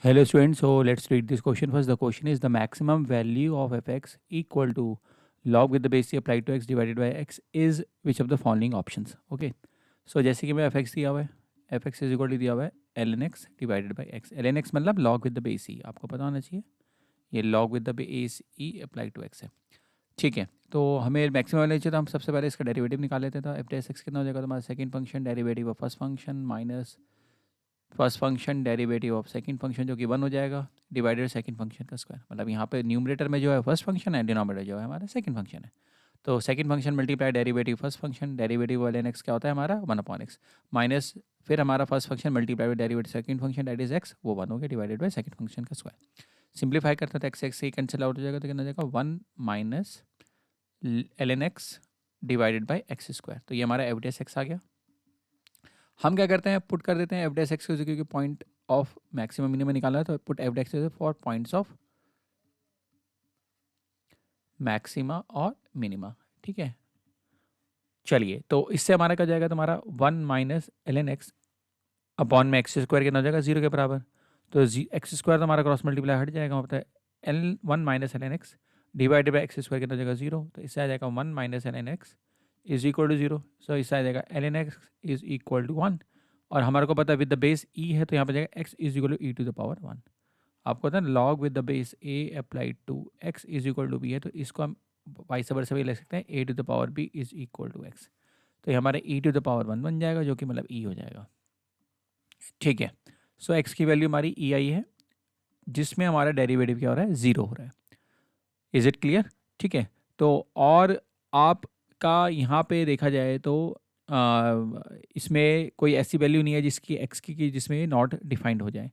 Hello students, so let's read this question first. The question is the maximum value of fx equal to log with the base c applied to x divided by x is which of the following options. Okay, so जैसे कि मैं fx दिया हुआ है, fx is equal to दिया हुआ है ln x divided by x. ln x मतलब log with the base e, आपको पता होना चाहिए ये log with the base e apply to x है. ठीक है, तो हमें मैक्सिमम वाले चाहिए तो हम सबसे पहले इसका डेरिवेटिव निकाल लेते हैं. तो एफ डेस एक्स कितना हो जाएगा तुम्हारा second function derivative of first function minus first function derivative of second function जो कि 1 हो जाएगा डिवाइडेड सेकंड फंक्शन का स्क्वायर. मतलब यहाँ पे न्यूमरेटर में जो है फर्स्ट फंक्शन है, डिनोमिनेटर जो है हमारा सेकंड फंक्शन है. तो second function multiply derivative first function derivative वाले एक्स क्या होता है हमारा 1/x माइनस फिर हमारा first function multiply derivative second function that is x वो 1 हो गया डिवाइडेड बाई सेकंड फंक्शन का स्क्वायर. सिंप्लीफाई करते हैं तो एक्स एक्स से कैंसिल आउट हो जाएगा तो कितना हो जाएगा 1 minus ln x divided by x square. तो ये हमारा एफ डेस एक्स आ गया. हम क्या करते हैं पुट कर देते हैं एफ डेस एक्स को क्योंकि पॉइंट ऑफ मैक्सिमम मिनिमम निकालना है तो put F dash for points of maxima और मिनिमा. ठीक है, चलिए तो इससे हमारा क्या जाएगा तुम्हारा 1 माइनस ln x अपॉन में एक्स स्क्वायर कितना हो जाएगा 0 के बराबर. तो एक्स स्क्वायर तो हमारा क्रॉस मल्टीप्लाई हट जाएगा, मतलब L 1 minus ln x divided by x square कितना हो जाएगा 0. तो इससे आ जाएगा 1 minus ln x is equal to 0. So इससे आ जाएगा ln x is equal to 1 और हमारे को पता है विद द बेस e है तो यहाँ पे जाएगा x is equal to e to the power 1. आपको पता है log with the base a applied to x is equal to b है तो इसको हम वाइस वर्सा भी ले सकते हैं a to the power b is equal to x. तो ये हमारे e टू द पावर 1 बन जाएगा जो कि मतलब e हो जाएगा. ठीक है, सो x की वैल्यू हमारी e आई है जिसमें हमारा डेरिवेटिव क्या हो रहा है 0 हो रहा है. Is it clear? ठीक है, तो और आपका यहाँ पे देखा जाए तो इसमें कोई ऐसी वैल्यू नहीं है जिसकी x की जिसमें नॉट डिफाइंड हो जाए.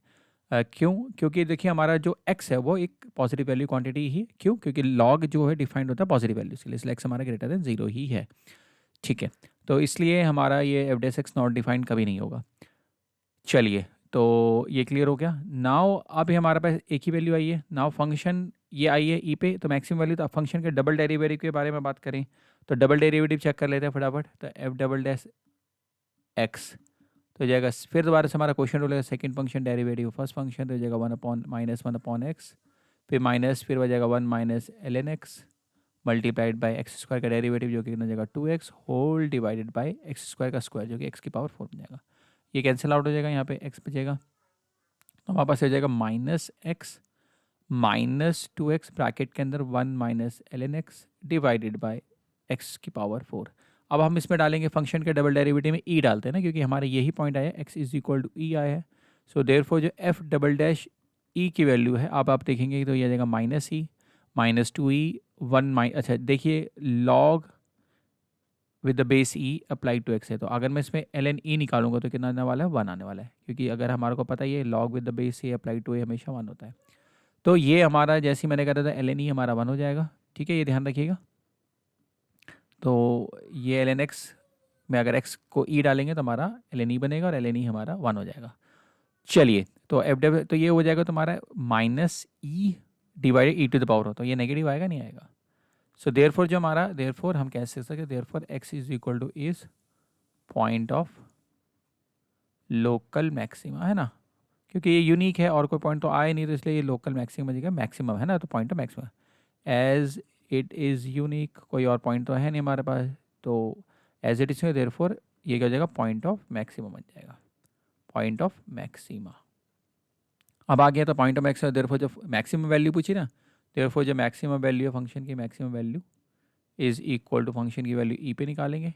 क्यों? क्योंकि देखिए हमारा जो x है वो एक पॉजिटिव वैल्यू क्वांटिटी ही. क्यों? क्योंकि log जो है डिफाइंड होता है पॉजिटिव वैल्यू के लिए, इसलिए x हमारा ग्रेटर देन 0 ही है. ठीक है, तो इसलिए हमारा ये F dash x not defined कभी नहीं होगा. चलिए तो ये क्लियर हो गया. नाउ अभी हमारे पास एक ही वैल्यू आई है. नाउ फंक्शन ये आई है ई पे तो मैक्सिमम वैल्यू. तो फंक्शन के डबल डेरिवेटिव के बारे में बात करें तो डबल डेरिवेटिव चेक कर लेते हैं फटाफट. तो एफ डबल डैश एक्स तो जाएगा फिर दोबारा से हमारा क्वेश्चन हो जाएगा second function derivative first function तो जाएगा 1/-1/x फिर माइनस फिर हो जाएगा 1 minus ln x multiplied by x square का डेरिवेटिव जो कि कितना जाएगा 2x whole divided by x square का स्क्वायर जो कि x की पावर 4 बन जाएगा. ये कैंसिल आउट हो जाएगा, यहाँ पे x बचेगा तो हमारे पास हो जाएगा minus x minus 2x bracket के अंदर 1 minus ln x divided by x की पावर 4. अब हम इसमें डालेंगे फंक्शन के डबल डेरिवेटिव में e डालते हैं ना क्योंकि हमारा यही पॉइंट आया x इज इक्वल टू ई आया है. सो देयरफॉर जो f डबल डैश e की वैल्यू है अब आप देखेंगे तो ये आ जाएगा माइनस ई माइनस 2e 1 अच्छा देखिए log with the base e apply to x है तो अगर मैं इसमें ln e निकालूंगा तो कितना आने वाला है 1 आने वाला है क्योंकि अगर हमारे को पता है ये log with the base e apply to हमेशा 1 होता है. तो ये हमारा जैसे ही मैंने कहा था ln e हमारा 1 हो जाएगा. ठीक है, ये ध्यान रखिएगा. तो ये ln x में अगर x को e डालेंगे तो हमारा ln e बनेगा और ln e हमारा 1 हो जाएगा. चलिए तो एफ डब्ल्यू तो ये हो जाएगा तुम्हारा minus e divided e to the power हो तो ये नेगेटिव आएगा नहीं आएगा. सो देयरफॉर जो हमारा देयरफॉर हम कैसे सकते therefore x is equal two is point of local maxima है ना क्योंकि ये यूनिक है और कोई पॉइंट तो आए नहीं तो इसलिए ये लोकल मैक्सिमम बनेगा मैक्सिमम है ना. तो point of maximum age it is unique कोई और पॉइंट तो है नहीं हमारे पास तो एज इट इज देयरफॉर ये क्या हो जाएगा पॉइंट ऑफ मैक्सिमम बन जाएगा पॉइंट ऑफ मैक्सिमा. अब आ गया तो पॉइंट ऑफ मैक्सिमम देयरफॉर जो मैक्सिमम वैल्यू पूछी ना देयरफॉर जो मैक्सिमम वैल्यू है फंक्शन की maximum value is equal to function की वैल्यू ई पे निकालेंगे.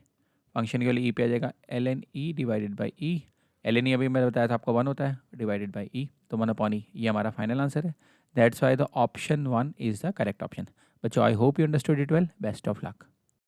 फंक्शन की वैल्यू ई पे आ जाएगा ln e divided by E. ln e अभी मैंने बताया था आपको 1 होता है डिवाइडेड बाई ई तो 1/e ये हमारा फाइनल आंसर है. That's why the option 1 is the correct option. बच्चों I hope you understood it well. Best of luck.